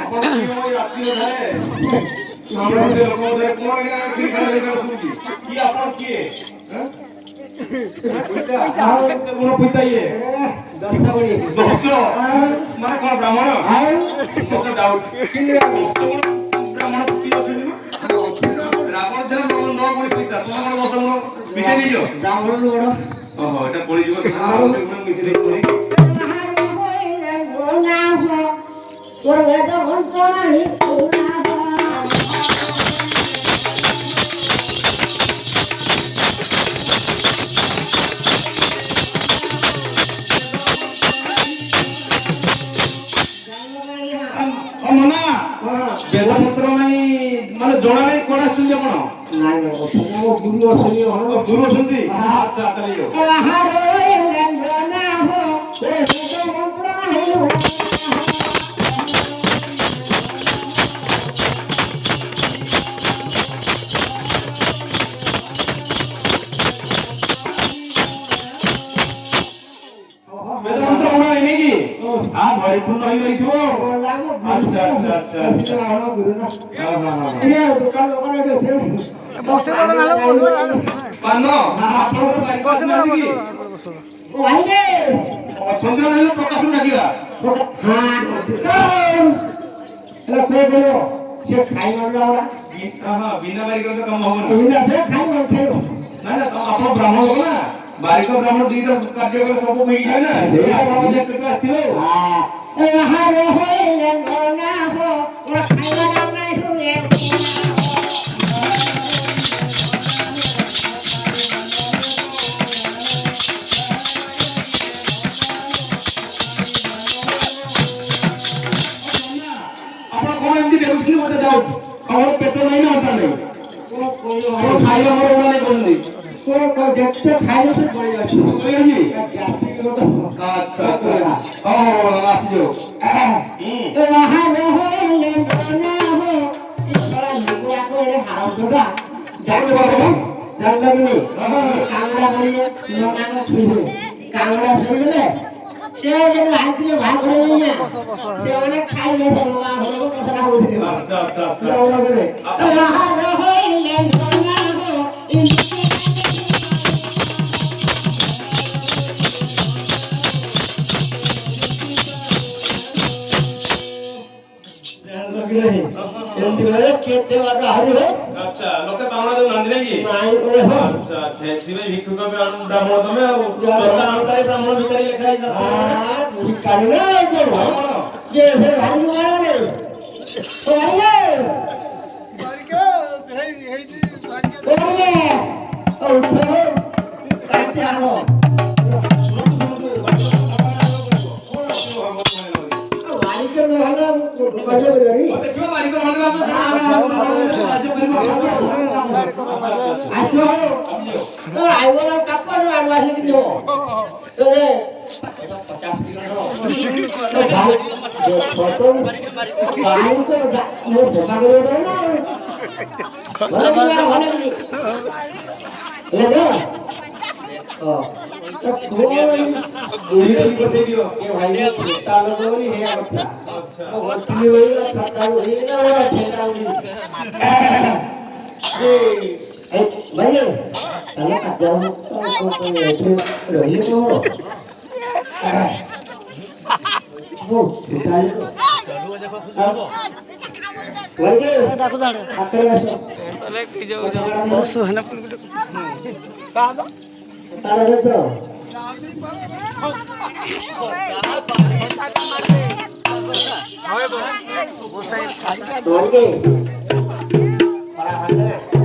ଆପଣ କିଏ ଆତ୍ମୀୟ ଥାଏ ଆମର ଲୋକ କୋଣ କି ଖାଲି ଶୁଣୁଛି କି ଆପଣ କିଏ কোন পিতা ইয়ে 10টা বলি 10 মানে কোন ব্রাহ্মণ মতে ডাউট কিন্তু 10 কোন ব্রাহ্মণ কি আছে না রাবণ ছিল ন বলি পিতা তোমার মত মিশে দিও ব্রাহ্মণ বড় ওহো এটা বলি দিব মিশে দেই বলি তোর বেদ মন্ত্র নাই বেদ মন্ত্র নাই মানে জଣା নাই কোন আসুন ଆପଣ নাই ମୋ ଗୁରୁ ଅଛନ୍ତି ଗୁରୁ ଅଛନ୍ତି ଆଚ୍ଛା ଚାଲିयो ବେଦ ମନ୍ତ୍ର ଜଣା ନାହିଁ କି ଆ ପରିପୂର୍ଣ୍ଣ ହେଇ ରହିଥିବ আচ্ছা আচ্ছা আচ্ছা আমার গুরু না এই দোকান দোকান এসে বসে বড় না বন্ধু পানো আপনার বসে বড় কি ও আইলে চন্দ্র হলো প্রকাশ রাখিবা হ্যাঁ এলা কই বলো সে খাই মারলা ওরা হ্যাঁ বিনা বাড়ি করে কাম হবে না বিনা সে খাই মার খাইও না না আপন ব্রাহ্মণ हो ना बारी को ब्राह्मण दीटा कार्य को सब मिल जाए ना ये ब्राह्मण जे कृपा आथियो हां हार होइले ना हो ओरा खाइला नाही हुए आपण कोण एमदी देखुनी मते डाउट और पेट नाही ना होता नहीं को खाइला मोर ओला नहीं बोलनी को देखते खाइला से पड़ जाछी कोई नहीं गैस्ट्रिक रो अच्छा अच्छा ओ आसियो तो वहां होइले ना हो इसरा निगुआ को रे हाउ जोड़ा जाने बाबू जान लगनी कांगड़ा गलिए नोना को छुई कांगड़ा छुईले से जन आइले भाग रे नहीं से ओने खाइले बोलवा हो कसरा हो अच्छा अच्छा अच्छा ओला बोले वहां होइले ना हो केते वाला हरि हो अच्छा लोके बावला दे नांदी नहीं नहीं ओहो अच्छा छेसी में भिक्षु का ब्राह्मण तमे दशा अनुकारी ब्राह्मण भिखारी लिखाई जा हां भिखारी ना ये हे भाई वाला रे ओ आइए बारिका हे बारिका ओ उठो काटे आलो बारिका में हला बजे बरी देखियो बारिका माने आसो तो आइवला कापर आवाज दियो तो ये 50 किलो तो भाई जो फोटो गाड़ी को वो धोखा करे ना ले ओ तो गोली करते दियो ये भाई तालो गोली है अच्छा वो गोली वाला खाता है ना वाला ठेका ए भाई kalau ada itu roli itu oh kita itu lagi aku sana akhir masuk lagi jauh masuk anak pun gitu apa ada itu lagi para